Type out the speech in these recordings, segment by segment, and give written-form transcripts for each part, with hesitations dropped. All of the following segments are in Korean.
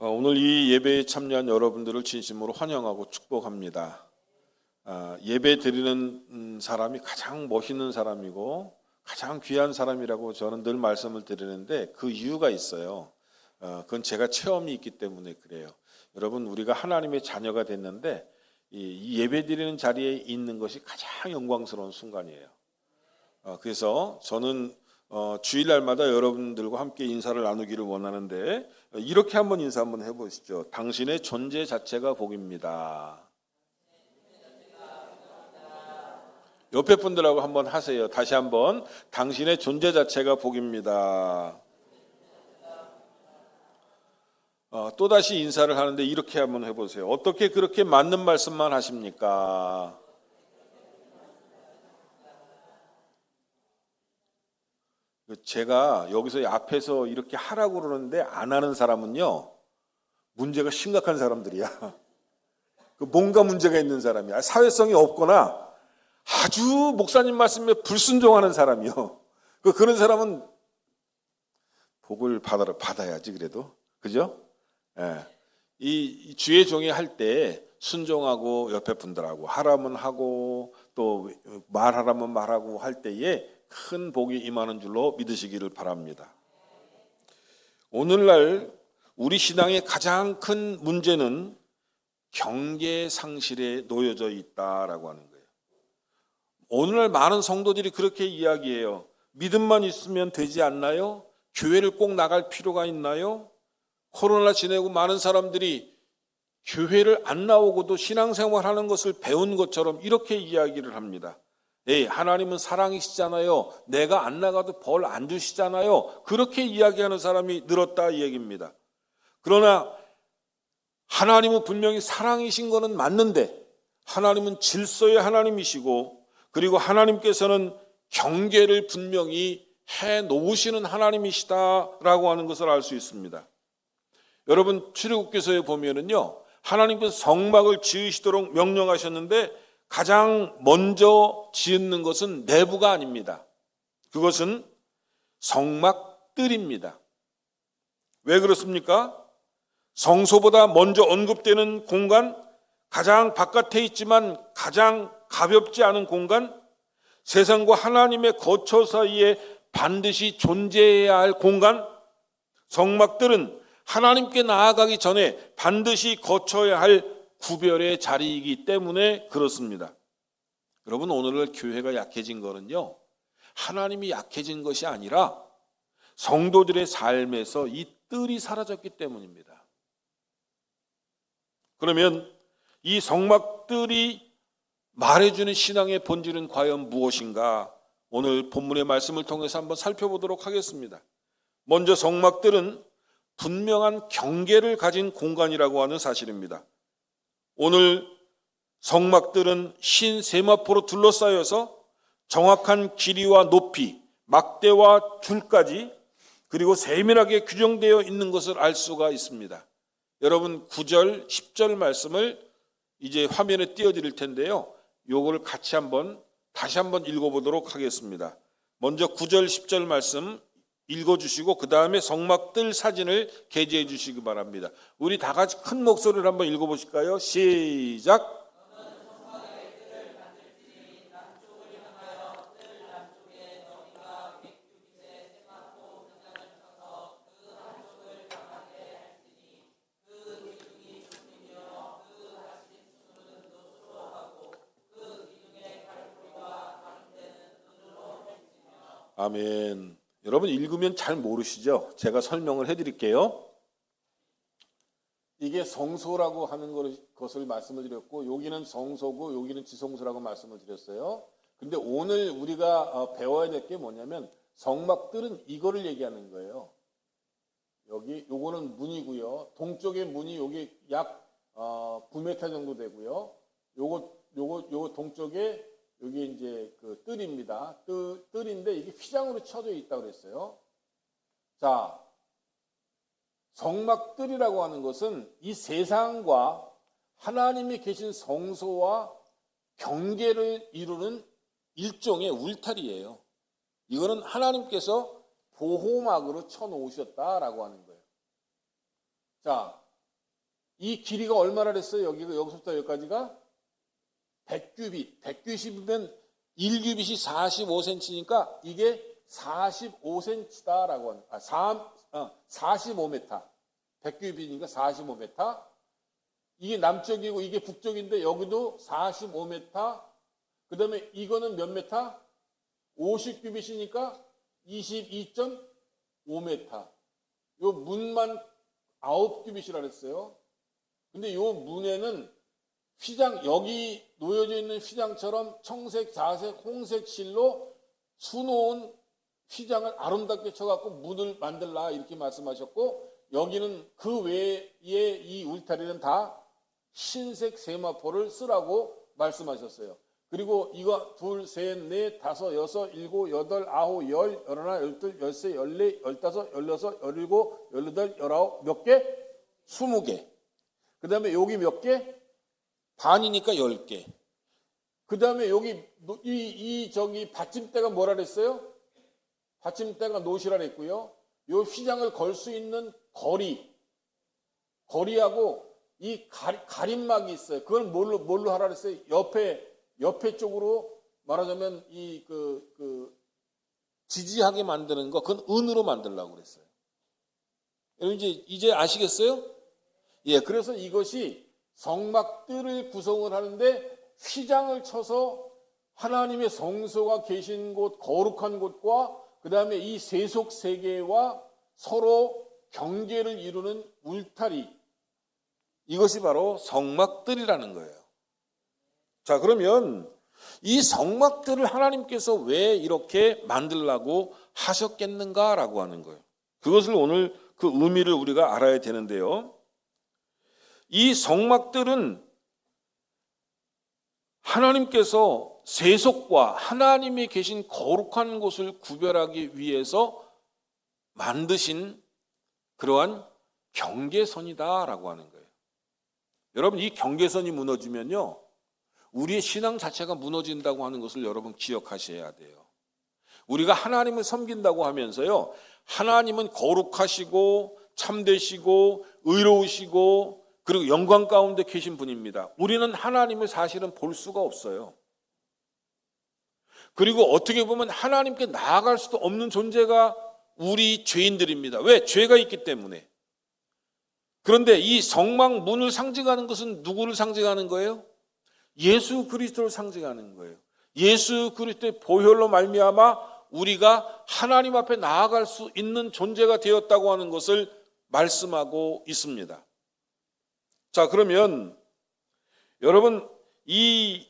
오늘 이 예배에 참여한 여러분들을 진심으로 환영하고 축복합니다. 예배 드리는 사람이 가장 멋있는 사람이고 가장 귀한 사람이라고 저는 늘 말씀을 드리는데 그 이유가 있어요. 그건 제가 체험이 있기 때문에 그래요. 여러분, 우리가 하나님의 자녀가 됐는데 이 예배 드리는 자리에 있는 것이 가장 영광스러운 순간이에요. 그래서 저는 주일날마다 여러분들과 함께 인사를 나누기를 원하는데 이렇게 한번 인사 한번 해보시죠. 당신의 존재 자체가 복입니다. 옆에 분들하고 한번 하세요. 다시 한번. 당신의 존재 자체가 복입니다. 또다시 인사를 하는데 이렇게 한번 해보세요. 어떻게 그렇게 맞는 말씀만 하십니까? 제가 여기서 앞에서 이렇게 하라고 그러는데 안 하는 사람은요, 문제가 심각한 사람들이야. 뭔가 문제가 있는 사람이야. 사회성이 없거나 아주 목사님 말씀에 불순종하는 사람이요. 그런 사람은 복을 받아야지 그래도. 그죠? 예. 이 주의 종이 할 때 순종하고 옆에 분들하고 하라면 하고 또 말하라면 말하고 할 때에 큰 복이 임하는 줄로 믿으시기를 바랍니다. 오늘날 우리 신앙의 가장 큰 문제는 경계 상실에 놓여져 있다라고 하는 거예요. 오늘날 많은 성도들이 그렇게 이야기해요. 믿음만 있으면 되지 않나요? 교회를 꼭 나갈 필요가 있나요? 코로나 지내고 많은 사람들이 교회를 안 나오고도 신앙생활하는 것을 배운 것처럼 이렇게 이야기를 합니다. 하나님은 사랑이시잖아요. 내가 안 나가도 벌 안 주시잖아요. 그렇게 이야기하는 사람이 늘었다 이 얘기입니다. 그러나 하나님은 분명히 사랑이신 것은 맞는데 하나님은 질서의 하나님이시고 그리고 하나님께서는 경계를 분명히 해놓으시는 하나님이시다라고 하는 것을 알 수 있습니다. 여러분, 출애굽기서에 보면은요, 하나님께서 성막을 지으시도록 명령하셨는데 가장 먼저 짓는 것은 내부가 아닙니다. 그것은 성막 뜰입니다. 왜 그렇습니까? 성소보다 먼저 언급되는 공간, 가장 바깥에 있지만 가장 가볍지 않은 공간, 세상과 하나님의 거처 사이에 반드시 존재해야 할 공간, 성막들은 하나님께 나아가기 전에 반드시 거쳐야 할 구별의 자리이기 때문에 그렇습니다. 여러분, 오늘날 교회가 약해진 거는요, 하나님이 약해진 것이 아니라 성도들의 삶에서 이 뜰이 사라졌기 때문입니다. 그러면 이 성막들이 말해주는 신앙의 본질은 과연 무엇인가? 오늘 본문의 말씀을 통해서 한번 살펴보도록 하겠습니다. 먼저 성막들은 분명한 경계를 가진 공간이라고 하는 사실입니다. 오늘 성막들은 흰 세마포로 둘러싸여서 정확한 길이와 높이, 막대와 줄까지 그리고 세밀하게 규정되어 있는 것을 알 수가 있습니다. 여러분, 9절, 10절 말씀을 이제 화면에 띄워드릴 텐데요. 요거를 같이 다시 한번 읽어보도록 하겠습니다. 먼저 9절, 10절 말씀 읽어주시고 그 다음에 성막들 사진을 게재해 주시기 바랍니다. 우리 다 같이 큰 목소리를 한번 읽어보실까요? 시작. 아멘. 여러분, 읽으면 잘 모르시죠? 제가 설명을 해드릴게요. 이게 성소라고 하는 것을 말씀을 드렸고 여기는 성소고 여기는 지성소라고 말씀을 드렸어요. 근데 오늘 우리가 배워야 될 게 뭐냐면 성막들은 이거를 얘기하는 거예요. 요거는 문이고요. 동쪽의 문이 여기 약 9m 정도 되고요. 요거 동쪽에 여기 이제 그 뜰입니다. 뜰인데 이게 휘장으로 쳐져 있다고 그랬어요. 자, 성막뜰이라고 하는 것은 이 세상과 하나님이 계신 성소와 경계를 이루는 일종의 울타리예요. 이거는 하나님께서 보호막으로 쳐놓으셨다라고 하는 거예요. 자, 이 길이가 얼마나 됐어요? 여기서부터 여기까지가 100규빗. 100규빗이면 1규빗이 45cm니까 이게 45cm다라고 하는, 45m. 100규빗이니까 45m. 이게 남쪽이고 이게 북쪽인데 여기도 45m. 그 다음에 이거는 몇 메타? 50규빗이니까 22.5m. 요 문만 9규빗이라 그랬어요. 근데 요 문에는 휘장, 여기 놓여져 있는 휘장처럼 청색, 자색, 홍색 실로 수놓은 휘장을 아름답게 쳐갖고 문을 만들라 이렇게 말씀하셨고, 여기는 그 외에 이 울타리는 다 흰색 세마포를 쓰라고 말씀하셨어요. 그리고 이거 2, 3, 4, 5, 6, 7, 8, 9, 10, 11, 12, 13, 14, 15, 16, 17, 18, 19 몇 개? 20개. 그 다음에 여기 몇 개? 반이니까 10개. 그 다음에 여기 저기 받침대가 뭐라 그랬어요? 받침대가 노시라 그랬고요. 요 휘장을 걸 수 있는 거리하고 이 가림막이 있어요. 그걸 뭘로 하라 그랬어요? 옆에 쪽으로 말하자면 지지하게 만드는 거, 그건 은으로 만들려고 그랬어요. 여러분 이제 아시겠어요? 예, 그래서 이것이 성막들을 구성을 하는데 휘장을 쳐서 하나님의 성소가 계신 곳, 거룩한 곳과 그 다음에 이 세속 세계와 서로 경계를 이루는 울타리, 이것이 바로 성막들이라는 거예요. 자, 그러면 이 성막들을 하나님께서 왜 이렇게 만들라고 하셨겠는가라고 하는 거예요. 그것을 오늘 그 의미를 우리가 알아야 되는데요. 이 성막들은 하나님께서 세속과 하나님이 계신 거룩한 곳을 구별하기 위해서 만드신 그러한 경계선이다라고 하는 거예요. 여러분, 이 경계선이 무너지면요, 우리의 신앙 자체가 무너진다고 하는 것을 여러분 기억하셔야 돼요. 우리가 하나님을 섬긴다고 하면서요, 하나님은 거룩하시고 참되시고 의로우시고 그리고 영광 가운데 계신 분입니다. 우리는 하나님을 사실은 볼 수가 없어요. 그리고 어떻게 보면 하나님께 나아갈 수도 없는 존재가 우리 죄인들입니다. 왜? 죄가 있기 때문에. 그런데 이 성막 문을 상징하는 것은 누구를 상징하는 거예요? 예수 그리스도를 상징하는 거예요. 예수 그리스도의 보혈로 말미암아 우리가 하나님 앞에 나아갈 수 있는 존재가 되었다고 하는 것을 말씀하고 있습니다. 자, 그러면 여러분, 이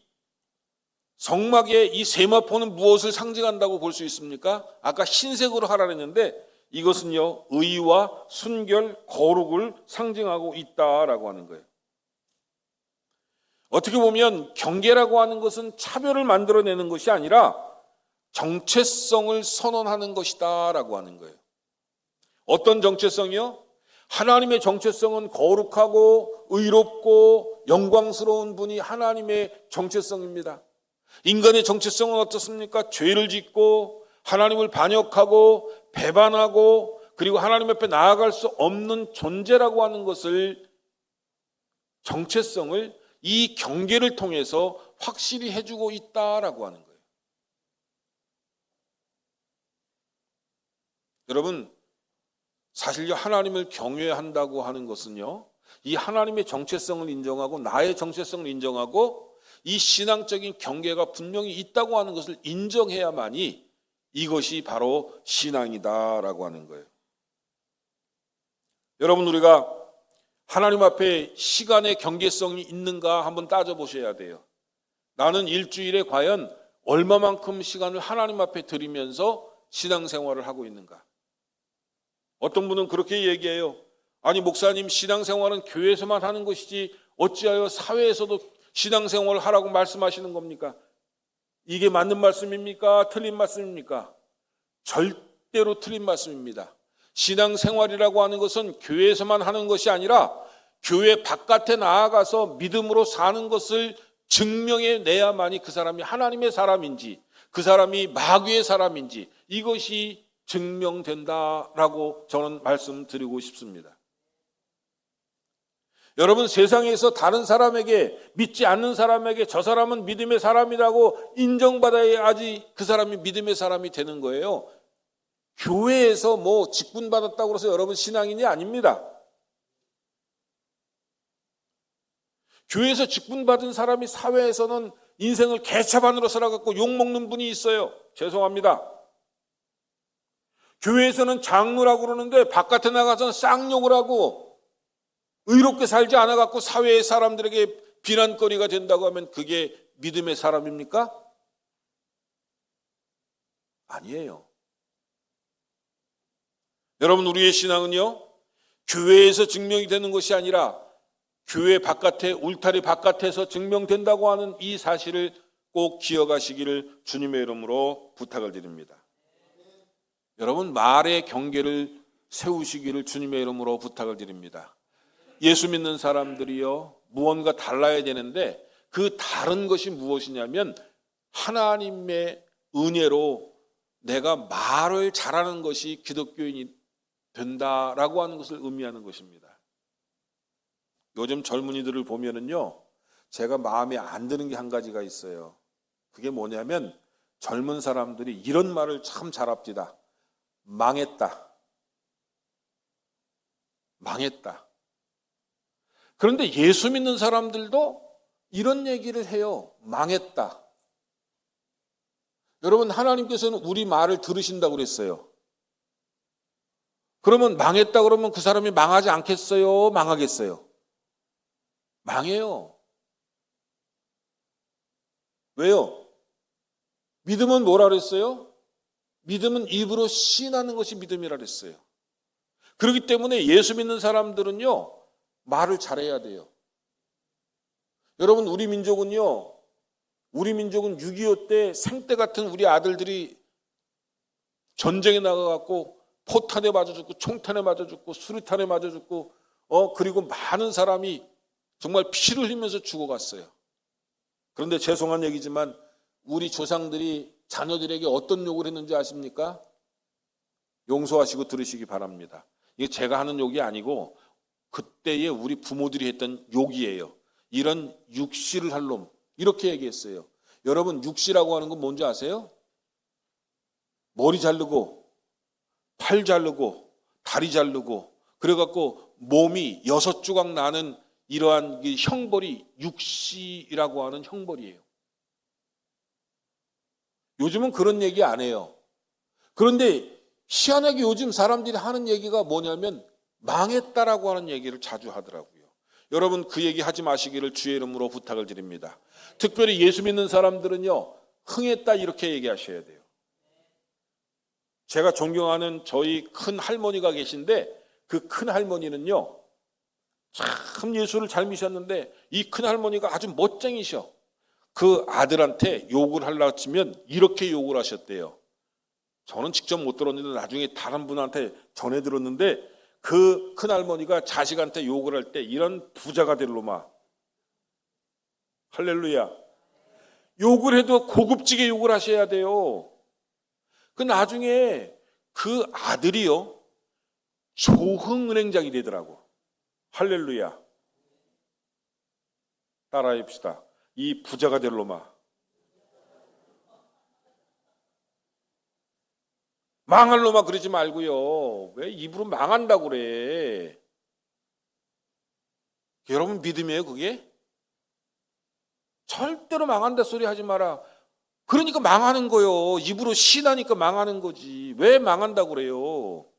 성막의 이 세마포는 무엇을 상징한다고 볼 수 있습니까? 아까 흰색으로 하라 했는데 이것은요, 의와 순결, 거룩을 상징하고 있다라고 하는 거예요. 어떻게 보면 경계라고 하는 것은 차별을 만들어내는 것이 아니라 정체성을 선언하는 것이다라고 하는 거예요. 어떤 정체성이요? 하나님의 정체성은 거룩하고 의롭고 영광스러운 분이 하나님의 정체성입니다. 인간의 정체성은 어떻습니까? 죄를 짓고 하나님을 반역하고 배반하고 그리고 하나님 앞에 나아갈 수 없는 존재라고 하는 것을, 정체성을 이 경계를 통해서 확실히 해주고 있다라고 하는 거예요. 여러분, 사실요, 하나님을 경외한다고 하는 것은요, 이 하나님의 정체성을 인정하고 나의 정체성을 인정하고 이 신앙적인 경계가 분명히 있다고 하는 것을 인정해야만이 이것이 바로 신앙이다라고 하는 거예요. 여러분, 우리가 하나님 앞에 시간의 경계성이 있는가 한번 따져보셔야 돼요. 나는 일주일에 과연 얼마만큼 시간을 하나님 앞에 드리면서 신앙생활을 하고 있는가? 어떤 분은 그렇게 얘기해요. 아니, 목사님, 신앙생활은 교회에서만 하는 것이지 어찌하여 사회에서도 신앙생활을 하라고 말씀하시는 겁니까? 이게 맞는 말씀입니까? 틀린 말씀입니까? 절대로 틀린 말씀입니다. 신앙생활이라고 하는 것은 교회에서만 하는 것이 아니라 교회 바깥에 나아가서 믿음으로 사는 것을 증명해내야만이 그 사람이 하나님의 사람인지 그 사람이 마귀의 사람인지 이것이 증명된다라고 저는 말씀드리고 싶습니다. 여러분, 세상에서 다른 사람에게, 믿지 않는 사람에게 저 사람은 믿음의 사람이라고 인정받아야지 그 사람이 믿음의 사람이 되는 거예요. 교회에서 뭐 직분 받았다고 해서 여러분 신앙인이 아닙니다. 교회에서 직분 받은 사람이 사회에서는 인생을 개차반으로 살아갖고 욕먹는 분이 있어요. 죄송합니다. 교회에서는 장로라고 그러는데 바깥에 나가서는 쌍욕을 하고 의롭게 살지 않아갖고 사회의 사람들에게 비난거리가 된다고 하면 그게 믿음의 사람입니까? 아니에요. 여러분, 우리의 신앙은요, 교회에서 증명이 되는 것이 아니라 교회 바깥에, 울타리 바깥에서 증명된다고 하는 이 사실을 꼭 기억하시기를 주님의 이름으로 부탁을 드립니다. 여러분, 말의 경계를 세우시기를 주님의 이름으로 부탁을 드립니다. 예수 믿는 사람들이요, 무언가 달라야 되는데 그 다른 것이 무엇이냐면 하나님의 은혜로 내가 말을 잘하는 것이 기독교인이 된다라고 하는 것을 의미하는 것입니다. 요즘 젊은이들을 보면은요, 제가 마음에 안 드는 게 한 가지가 있어요. 그게 뭐냐면 젊은 사람들이 이런 말을 참 잘합니다. 망했다. 망했다. 그런데 예수 믿는 사람들도 이런 얘기를 해요. 망했다. 여러분, 하나님께서는 우리 말을 들으신다고 그랬어요. 그러면 망했다 그러면 그 사람이 망하지 않겠어요? 망하겠어요? 망해요. 왜요? 믿음은 뭐라 그랬어요? 믿음은 입으로 시인하는 것이 믿음이라 그랬어요. 그렇기 때문에 예수 믿는 사람들은요, 말을 잘해야 돼요. 여러분, 우리 민족은 6.25 때 생떼 같은 우리 아들들이 전쟁에 나가갖고 포탄에 맞아 죽고 총탄에 맞아 죽고 수류탄에 맞아 죽고 그리고 많은 사람이 정말 피를 흘리면서 죽어갔어요. 그런데 죄송한 얘기지만 우리 조상들이 자녀들에게 어떤 욕을 했는지 아십니까? 용서하시고 들으시기 바랍니다. 이게 제가 하는 욕이 아니고 그때의 우리 부모들이 했던 욕이에요. 이런 육시를 할 놈, 이렇게 얘기했어요. 여러분, 육시라고 하는 건 뭔지 아세요? 머리 자르고 팔 자르고 다리 자르고 그래갖고 몸이 6조각 나는 이러한 형벌이 육시라고 하는 형벌이에요. 요즘은 그런 얘기 안 해요. 그런데 희한하게 요즘 사람들이 하는 얘기가 뭐냐면 망했다라고 하는 얘기를 자주 하더라고요. 여러분, 그 얘기 하지 마시기를 주의 이름으로 부탁을 드립니다. 특별히 예수 믿는 사람들은요, 흥했다 이렇게 얘기하셔야 돼요. 제가 존경하는 저희 큰 할머니가 계신데 그 큰 할머니는요, 참 예수를 잘 믿으셨는데 이 큰 할머니가 아주 멋쟁이셔. 그 아들한테 욕을 하려고 치면 이렇게 욕을 하셨대요. 저는 직접 못 들었는데 나중에 다른 분한테 전해 들었는데 그 큰 할머니가 자식한테 욕을 할 때 이런 부자가 될 놈아. 할렐루야. 욕을 해도 고급지게 욕을 하셔야 돼요. 그 나중에 그 아들이요, 조흥은행장이 되더라고. 할렐루야. 따라해 봅시다. 이 부자가 될 놈아. 망할 놈아 그러지 말고요. 왜 입으로 망한다고 그래? 여러분, 믿음이에요 그게? 절대로 망한다 소리 하지 마라. 그러니까 망하는 거요. 입으로 신하니까 망하는 거지. 왜 망한다고 그래요?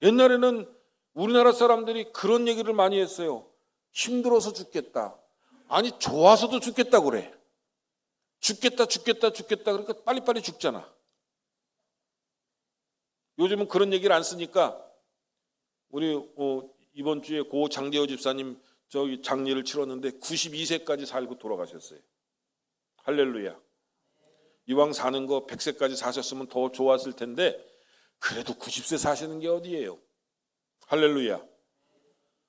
옛날에는 우리나라 사람들이 그런 얘기를 많이 했어요. 힘들어서 죽겠다. 아니, 좋아서도 죽겠다고 그래. 죽겠다. 그러니까 빨리빨리 죽잖아. 요즘은 그런 얘기를 안 쓰니까 우리 이번 주에 고 장대호 집사님 저기 장례를 치렀는데 92세까지 살고 돌아가셨어요. 할렐루야. 이왕 사는 거 100세까지 사셨으면 더 좋았을 텐데 그래도 90세 사시는 게 어디예요? 할렐루야.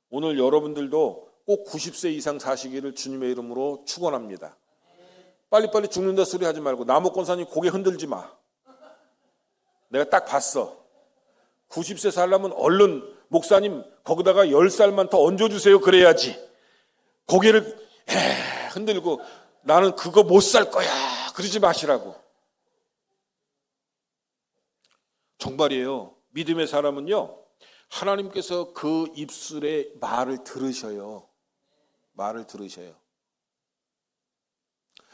오늘 여러분들도 꼭 90세 이상 사시기를 주님의 이름으로 축원합니다. 빨리빨리 죽는다 소리 하지 말고 나무 권사님 고개 흔들지 마. 내가 딱 봤어. 90세 살려면 얼른 목사님 거기다가 10살만 더 얹어주세요. 그래야지. 고개를 흔들고 나는 그거 못 살 거야. 그러지 마시라고. 정말이에요. 믿음의 사람은요, 하나님께서 그 입술의 말을 들으셔요. 말을 들으셔요.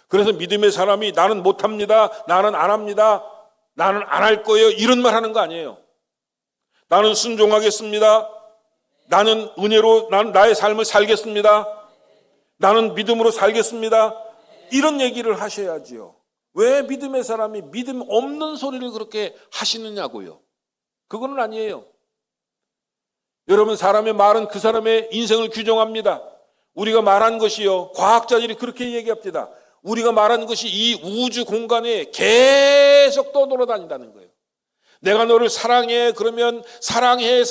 그래서 믿음의 사람이 나는 못합니다. 나는 안 합니다. 나는 안 할 거예요. 이런 말 하는 거 아니에요. 나는 순종하겠습니다. 나는 은혜로 나의 삶을 살겠습니다. 나는 믿음으로 살겠습니다. 이런 얘기를 하셔야지요. 왜 믿음의 사람이 믿음 없는 소리를 그렇게 하시느냐고요. 그거는 아니에요. 여러분, 사람의 말은 그 사람의 인생을 규정합니다. 우리가 말한 것이요, 과학자들이 그렇게 얘기합니다. 우리가 말하는 것이 이 우주 공간에 계속 떠돌아다닌다는 거예요. 내가 너를 사랑해 그러면 사랑해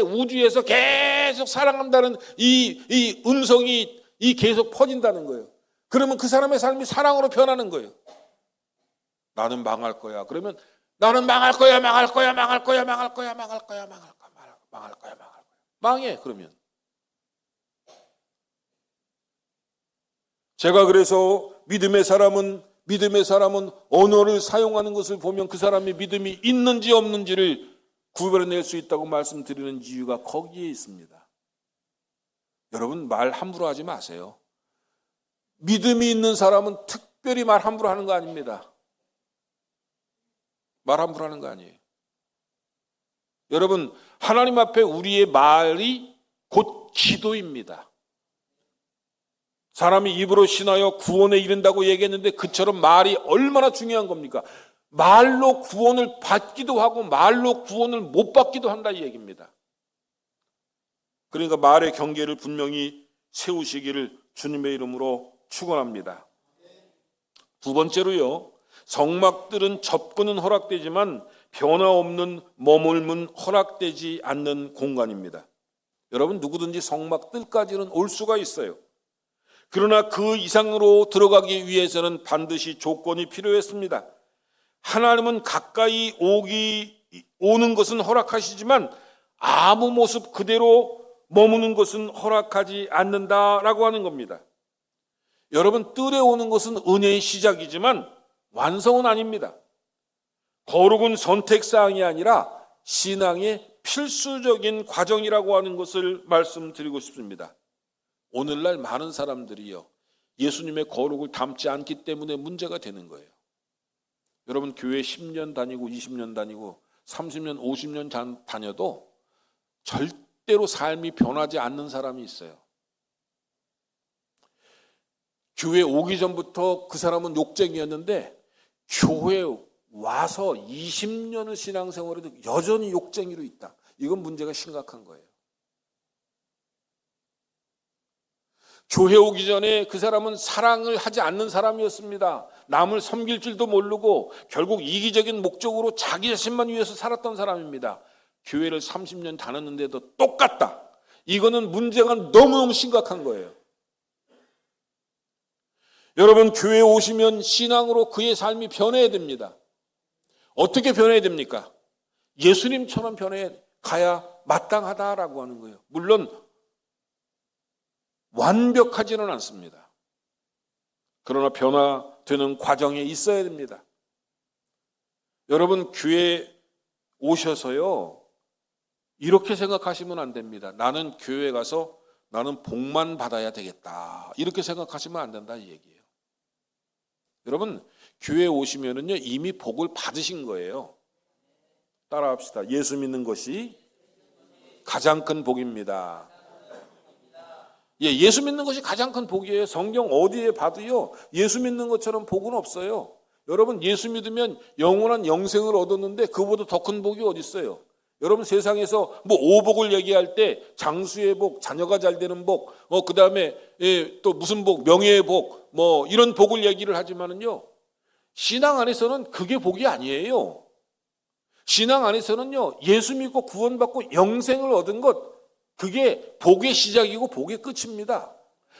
우주에서 계속 사랑한다는 이 음성이 계속 퍼진다는 거예요. 그러면 그 사람의 삶이 사랑으로 변하는 거예요. 나는 망할 거야. 그러면 나는 망할 거야. 망해 그러면. 제가 그래서 믿음의 사람은 언어를 사용하는 것을 보면 그 사람이 믿음이 있는지 없는지를 구별해낼 수 있다고 말씀드리는 이유가 거기에 있습니다. 여러분, 말 함부로 하지 마세요. 믿음이 있는 사람은 특별히 말 함부로 하는 거 아닙니다. 말 함부로 하는 거 아니에요. 여러분, 하나님 앞에 우리의 말이 곧 기도입니다. 사람이 입으로 신하여 구원에 이른다고 얘기했는데 그처럼 말이 얼마나 중요한 겁니까? 말로 구원을 받기도 하고 말로 구원을 못 받기도 한다 이 얘기입니다. 그러니까 말의 경계를 분명히 세우시기를 주님의 이름으로 축원합니다. 두 번째로요, 성막들은 접근은 허락되지만 변화없는 머물면 허락되지 않는 공간입니다. 여러분, 누구든지 성막들까지는 올 수가 있어요. 그러나 그 이상으로 들어가기 위해서는 반드시 조건이 필요했습니다. 하나님은 가까이 오는 것은 허락하시지만 아무 모습 그대로 머무는 것은 허락하지 않는다라고 하는 겁니다. 여러분, 뜰에 오는 것은 은혜의 시작이지만 완성은 아닙니다. 거룩은 선택사항이 아니라 신앙의 필수적인 과정이라고 하는 것을 말씀드리고 싶습니다. 오늘날 많은 사람들이요, 예수님의 거룩을 닮지 않기 때문에 문제가 되는 거예요. 여러분, 교회 10년 다니고 20년 다니고 30년 50년 다녀도 절대로 삶이 변하지 않는 사람이 있어요. 교회 오기 전부터 그 사람은 욕쟁이였는데 교회에 와서 20년을 신앙생활해도 여전히 욕쟁이로 있다. 이건 문제가 심각한 거예요. 교회 오기 전에 그 사람은 사랑을 하지 않는 사람이었습니다. 남을 섬길 줄도 모르고 결국 이기적인 목적으로 자기 자신만 위해서 살았던 사람입니다. 교회를 30년 다녔는데도 똑같다. 이거는 문제가 너무너무 심각한 거예요. 여러분, 교회에 오시면 신앙으로 그의 삶이 변해야 됩니다. 어떻게 변해야 됩니까? 예수님처럼 변해 가야 마땅하다라고 하는 거예요. 물론 완벽하지는 않습니다. 그러나 변화되는 과정에 있어야 됩니다. 여러분, 교회에 오셔서요, 이렇게 생각하시면 안 됩니다. 나는 교회에 가서 나는 복만 받아야 되겠다. 이렇게 생각하시면 안 된다 이 얘기예요. 여러분, 교회에 오시면은요, 이미 복을 받으신 거예요. 따라합시다. 예수 믿는 것이 가장 큰 복입니다. 예수 믿는 것이 가장 큰 복이에요. 성경 어디에 봐도요, 예수 믿는 것처럼 복은 없어요. 여러분, 예수 믿으면 영원한 영생을 얻었는데 그보다 더 큰 복이 어디 있어요? 여러분, 세상에서 뭐 오복을 얘기할 때 장수의 복, 자녀가 잘 되는 복, 그 다음에 또 무슨 복, 명예의 복, 뭐 이런 복을 얘기를 하지만은요, 신앙 안에서는 그게 복이 아니에요. 신앙 안에서는요, 예수 믿고 구원받고 영생을 얻은 것, 그게 복의 시작이고 복의 끝입니다.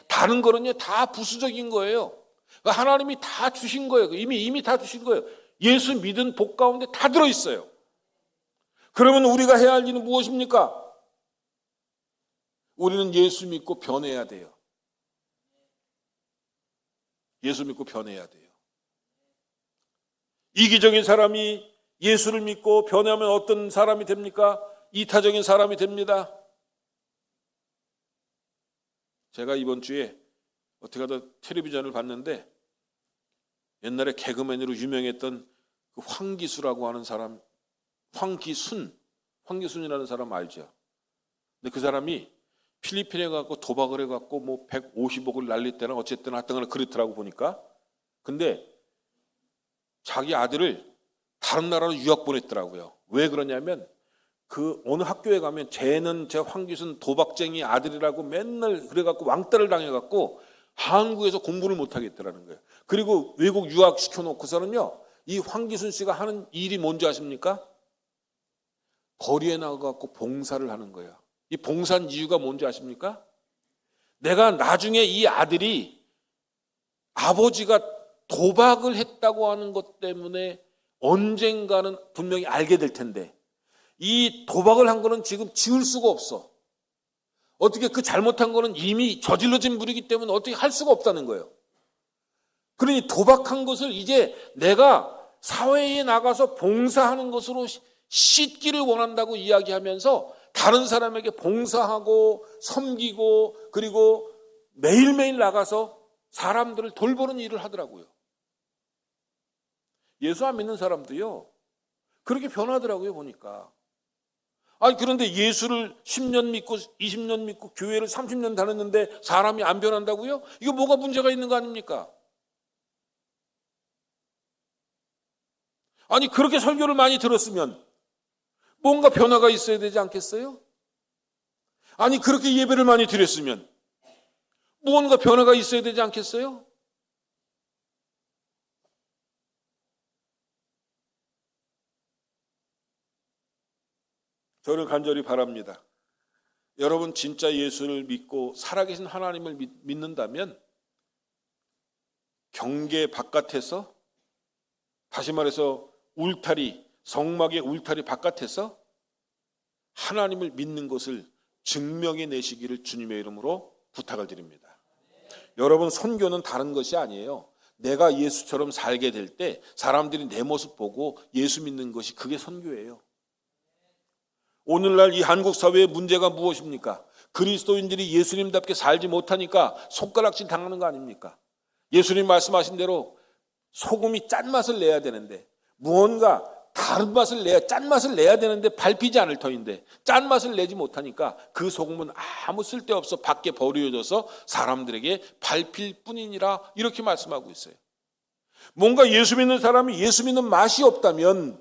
다른 거는요, 다 부수적인 거예요. 하나님이 다 주신 거예요. 이미 다 주신 거예요. 예수 믿은 복 가운데 다 들어있어요. 그러면 우리가 해야 할 일은 무엇입니까? 우리는 예수 믿고 변해야 돼요. 예수 믿고 변해야 돼요. 이기적인 사람이 예수를 믿고 변하면 어떤 사람이 됩니까? 이타적인 사람이 됩니다. 제가 이번 주에 어떻게 하다 텔레비전을 봤는데 옛날에 개그맨으로 유명했던 그 황기수라고 하는 사람, 황기순이라는 사람 알죠? 근데 그 사람이 필리핀에 가고 도박을 해갖고 뭐 150억을 날릴 때나 어쨌든 하여튼 그렇더라고 보니까. 근데 자기 아들을 다른 나라로 유학 보냈더라고요. 왜 그러냐면 그 어느 학교에 가면 쟤는 제 황기순 도박쟁이 아들이라고 맨날 그래갖고 왕따를 당해갖고 한국에서 공부를 못하겠더라는 거예요. 그리고 외국 유학 시켜놓고서는요, 이 황기순 씨가 하는 일이 뭔지 아십니까? 거리에 나가갖고 봉사를 하는 거예요. 이 봉사한 이유가 뭔지 아십니까? 내가 나중에 이 아들이 아버지가 도박을 했다고 하는 것 때문에 언젠가는 분명히 알게 될 텐데 이 도박을 한 거는 지금 지울 수가 없어. 어떻게 그 잘못한 거는 이미 저질러진 물이기 때문에 어떻게 할 수가 없다는 거예요. 그러니 도박한 것을 이제 내가 사회에 나가서 봉사하는 것으로 씻기를 원한다고 이야기하면서 다른 사람에게 봉사하고 섬기고 그리고 매일매일 나가서 사람들을 돌보는 일을 하더라고요. 예수 안 믿는 사람도요, 그렇게 변하더라고요, 보니까. 아니, 그런데 예수를 10년 믿고 20년 믿고 교회를 30년 다녔는데 사람이 안 변한다고요? 이거 뭐가 문제가 있는 거 아닙니까? 아니, 그렇게 설교를 많이 들었으면 뭔가 변화가 있어야 되지 않겠어요? 아니, 그렇게 예배를 많이 드렸으면 뭔가 변화가 있어야 되지 않겠어요? 저는 간절히 바랍니다. 여러분 진짜 예수를 믿고 살아계신 하나님을 믿는다면 경계 바깥에서, 다시 말해서 울타리, 성막의 울타리 바깥에서 하나님을 믿는 것을 증명해 내시기를 주님의 이름으로 부탁을 드립니다. 여러분, 선교는 다른 것이 아니에요. 내가 예수처럼 살게 될 때 사람들이 내 모습 보고 예수 믿는 것이 그게 선교예요. 오늘날 이 한국 사회의 문제가 무엇입니까? 그리스도인들이 예수님답게 살지 못하니까 손가락질 당하는 거 아닙니까? 예수님 말씀하신 대로 소금이 짠맛을 내야 되는데 무언가 다른 맛을 짠맛을 내야 되는데 밟히지 않을 터인데 짠맛을 내지 못하니까 그 소금은 아무 쓸데없어 밖에 버려져서 사람들에게 밟힐 뿐이니라, 이렇게 말씀하고 있어요. 뭔가 예수 믿는 사람이 예수 믿는 맛이 없다면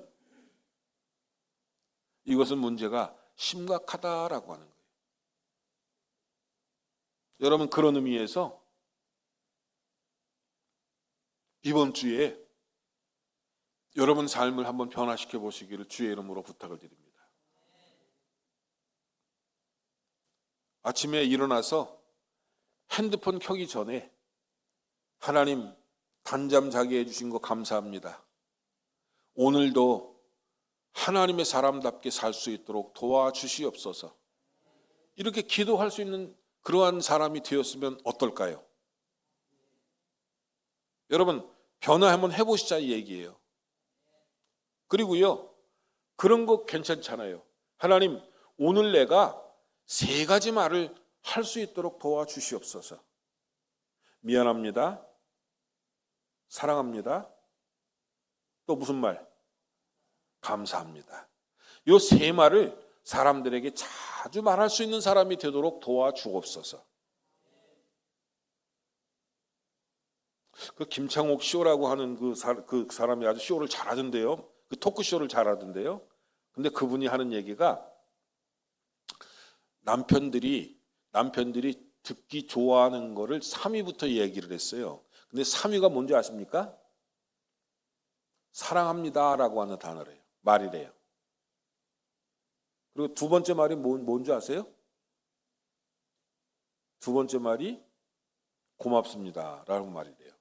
이것은 문제가 심각하다라고 하는 거예요. 여러분, 그런 의미에서 이번 주에 여러분 삶을 한번 변화시켜 보시기를 주의 이름으로 부탁을 드립니다. 아침에 일어나서 핸드폰 켜기 전에 하나님, 단잠 자게 해주신 거 감사합니다. 오늘도 하나님의 사람답게 살 수 있도록 도와주시옵소서. 이렇게 기도할 수 있는 그러한 사람이 되었으면 어떨까요? 여러분, 변화 한번 해보시자 이 얘기예요. 그리고요, 그런 거 괜찮잖아요. 하나님, 오늘 내가 3가지 말을 할 수 있도록 도와주시옵소서. 미안합니다. 사랑합니다. 또 무슨 말? 감사합니다. 이 3말을 사람들에게 자주 말할 수 있는 사람이 되도록 도와주옵소서. 그 김창옥 쇼라고 하는 그 사람이 아주 쇼를 잘하던데요. 그 토크쇼를 잘하던데요. 근데 그분이 하는 얘기가 남편들이 듣기 좋아하는 거를 3위부터 얘기를 했어요. 근데 3위가 뭔지 아십니까? 사랑합니다라고 하는 단어래요. 말이래요. 그리고 2번째 말이 뭔지 아세요? 2번째 말이 고맙습니다라는 말이래요.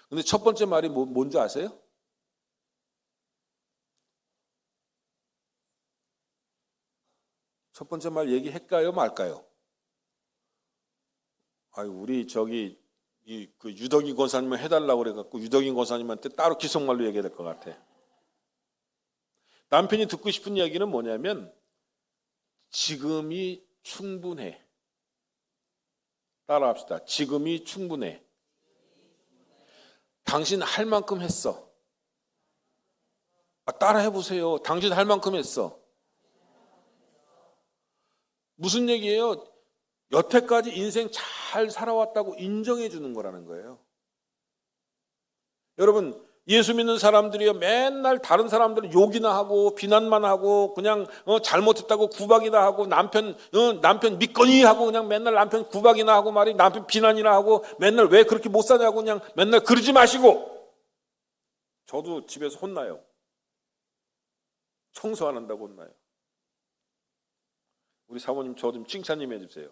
근데 첫 번째 말이 뭔지 아세요? 첫 번째 말 얘기할까요, 말까요? 우리 그 유덕이 권사님을 해달라고 그래갖고 유덕이 권사님한테 따로 기속말로 얘기해야 될 것 같아. 남편이 듣고 싶은 이야기는 뭐냐면 지금이 충분해. 따라합시다. 지금이 충분해. 당신 할 만큼 했어. 따라 해보세요. 당신 할 만큼 했어. 무슨 얘기예요? 여태까지 인생 잘 살아왔다고 인정해 주는 거라는 거예요. 여러분, 예수 믿는 사람들이요 맨날 다른 사람들은 욕이나 하고 비난만 하고 그냥 잘못했다고 구박이나 하고 남편 믿거니 하고 그냥 맨날 남편 구박이나 하고 말이 남편 비난이나 하고 맨날 왜 그렇게 못 사냐고 그냥 맨날 그러지 마시고. 저도 집에서 혼나요. 청소 안 한다고 혼나요. 우리 사모님 저 좀 칭찬 좀 해주세요.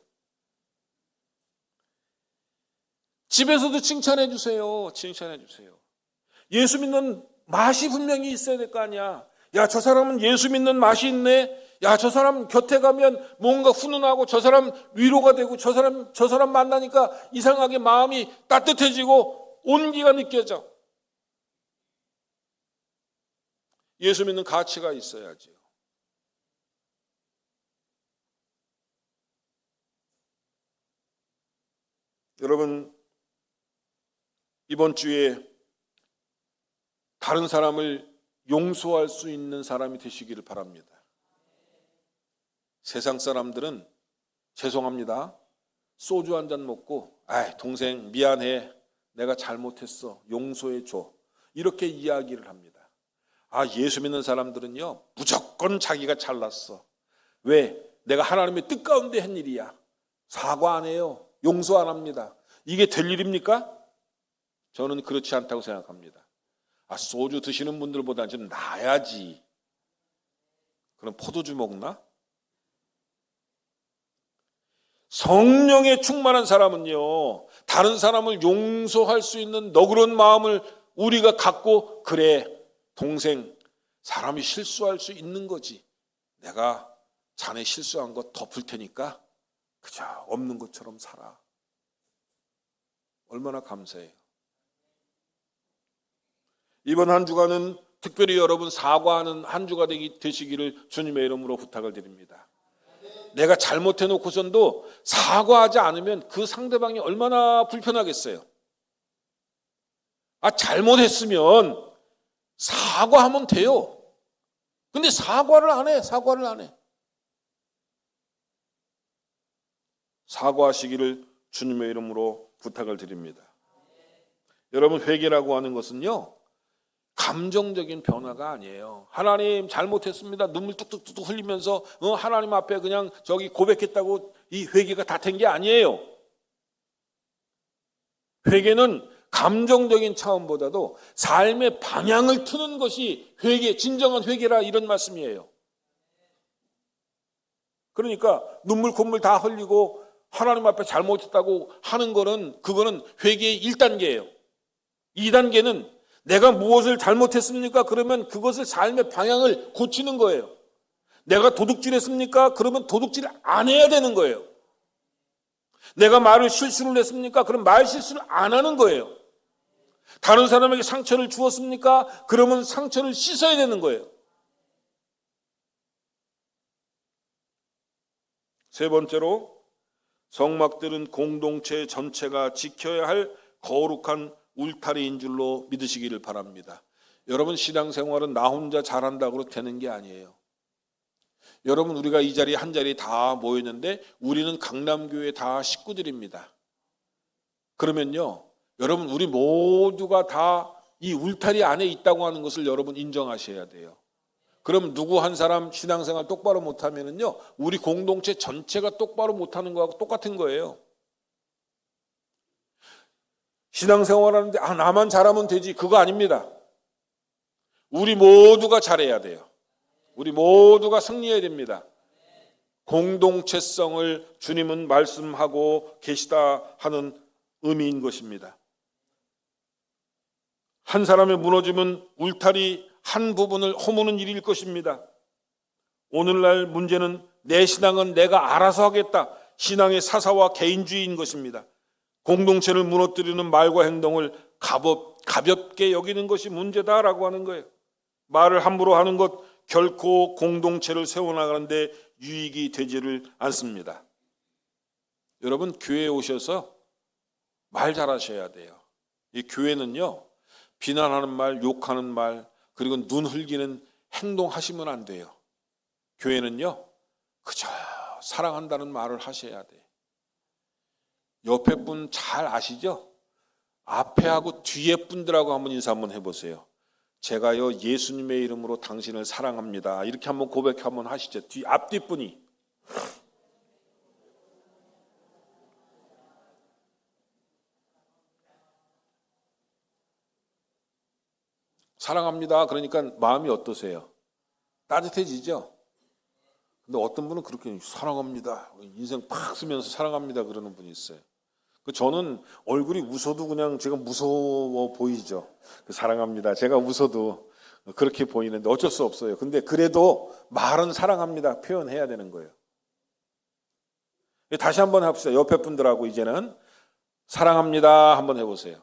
집에서도 칭찬해 주세요. 칭찬해 주세요. 예수 믿는 맛이 분명히 있어야 될 거 아니야. 야, 저 사람은 예수 믿는 맛이 있네. 야, 저 사람 곁에 가면 뭔가 훈훈하고 저 사람 위로가 되고 저 사람 만나니까 이상하게 마음이 따뜻해지고 온기가 느껴져. 예수 믿는 가치가 있어야지요. 여러분, 이번 주에 다른 사람을 용서할 수 있는 사람이 되시기를 바랍니다. 세상 사람들은 죄송합니다. 소주 한 잔 먹고 동생 미안해. 내가 잘못했어. 용서해 줘. 이렇게 이야기를 합니다. 예수 믿는 사람들은요 무조건 자기가 잘났어. 왜? 내가 하나님의 뜻 가운데 한 일이야. 사과 안 해요. 용서 안 합니다. 이게 될 일입니까? 저는 그렇지 않다고 생각합니다. 소주 드시는 분들보다 좀 나아야지. 그럼 포도주 먹나? 성령에 충만한 사람은요 다른 사람을 용서할 수 있는 너그러운 마음을 우리가 갖고, 그래 동생, 사람이 실수할 수 있는 거지. 내가 자네 실수한 거 덮을 테니까 그저 없는 것처럼 살아. 얼마나 감사해요. 이번 한 주간은 특별히 여러분 사과하는 한 주가 되시기를 주님의 이름으로 부탁을 드립니다. 내가 잘못해놓고선도 사과하지 않으면 그 상대방이 얼마나 불편하겠어요. 잘못했으면 사과하면 돼요. 근데 사과를 안 해. 사과하시기를 주님의 이름으로 부탁을 드립니다. 여러분, 회개라고 하는 것은요 감정적인 변화가 아니에요. 하나님 잘못했습니다. 눈물 뚝뚝뚝 흘리면서 하나님 앞에 그냥 고백했다고 이 회개가 다 된 게 아니에요. 회개는 감정적인 차원보다도 삶의 방향을 트는 것이 진정한 회개라, 이런 말씀이에요. 그러니까 눈물 콧물 다 흘리고 하나님 앞에 잘못했다고 하는 그거는 회개의 1단계예요. 2단계는 내가 무엇을 잘못했습니까? 그러면 그것을 삶의 방향을 고치는 거예요. 내가 도둑질했습니까? 그러면 도둑질 안 해야 되는 거예요. 내가 말을 실수를 했습니까? 그럼 말 실수를 안 하는 거예요. 다른 사람에게 상처를 주었습니까? 그러면 상처를 씻어야 되는 거예요. 세 번째로, 성막들은 공동체 전체가 지켜야 할 거룩한 울타리인 줄로 믿으시기를 바랍니다. 여러분, 신앙생활은 나 혼자 잘한다고 되는 게 아니에요. 여러분, 우리가 이 자리에 한 자리에 다 모였는데 우리는 강남교회 다 식구들입니다. 그러면요 여러분, 우리 모두가 다 이 울타리 안에 있다고 하는 것을 여러분 인정하셔야 돼요. 그럼 누구 한 사람 신앙생활 똑바로 못하면은요 우리 공동체 전체가 똑바로 못하는 거하고 똑같은 거예요. 신앙생활하는데 나만 잘하면 되지, 그거 아닙니다. 우리 모두가 잘해야 돼요. 우리 모두가 승리해야 됩니다. 공동체성을 주님은 말씀하고 계시다 하는 의미인 것입니다. 한 사람의 무너짐은 울타리 한 부분을 허무는 일일 것입니다. 오늘날 문제는 내 신앙은 내가 알아서 하겠다, 신앙의 사사와 개인주의인 것입니다. 공동체를 무너뜨리는 말과 행동을 가볍게 여기는 것이 문제다라고 하는 거예요. 말을 함부로 하는 것 결코 공동체를 세워나가는데 유익이 되지를 않습니다. 여러분, 교회에 오셔서 말 잘하셔야 돼요. 이 교회는요, 비난하는 말, 욕하는 말, 그리고 눈 흘기는 행동하시면 안 돼요. 교회는요, 그저 사랑한다는 말을 하셔야 돼요. 옆에 분 잘 아시죠? 앞에 하고 뒤에 분들하고 한번 인사 한번 해보세요. 제가요, 예수님의 이름으로 당신을 사랑합니다. 이렇게 한번 고백 한번 하시죠. 앞뒷분이. 사랑합니다. 그러니까 마음이 어떠세요? 따뜻해지죠? 근데 어떤 분은 그렇게 사랑합니다. 인생 팍 쓰면서 사랑합니다. 그러는 분이 있어요. 저는 얼굴이 웃어도 그냥 제가 무서워 보이죠. 사랑합니다. 제가 웃어도 그렇게 보이는데 어쩔 수 없어요. 근데 그래도 말은 사랑합니다. 표현해야 되는 거예요. 다시 한번 해봅시다. 옆에 분들하고 이제는 사랑합니다. 한번 해보세요.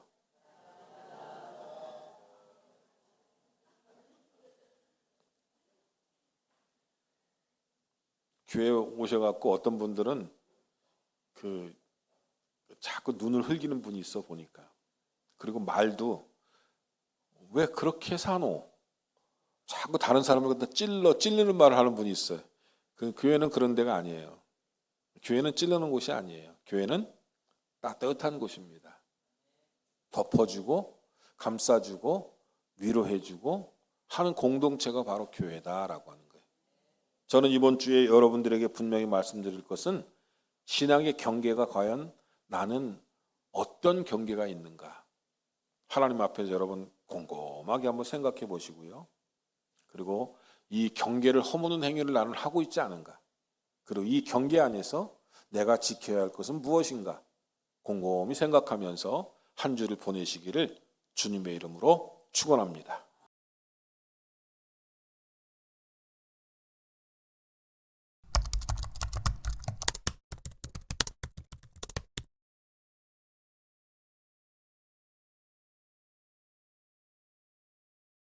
교회에 오셔갖고 어떤 분들은 자꾸 눈을 흘기는 분이 있어 보니까. 그리고 말도 왜 그렇게 사노? 자꾸 다른 사람을 갖다 찔리는 말을 하는 분이 있어요. 교회는 그런 데가 아니에요. 교회는 찔르는 곳이 아니에요. 교회는 따뜻한 곳입니다. 덮어주고 감싸주고 위로해주고 하는 공동체가 바로 교회다라고 하는 거예요. 저는 이번 주에 여러분들에게 분명히 말씀드릴 것은 신앙의 경계가 과연 나는 어떤 경계가 있는가? 하나님 앞에서 여러분 곰곰하게 한번 생각해 보시고요. 그리고 이 경계를 허무는 행위를 나는 하고 있지 않은가? 그리고 이 경계 안에서 내가 지켜야 할 것은 무엇인가? 곰곰이 생각하면서 한 주를 보내시기를 주님의 이름으로 축원합니다.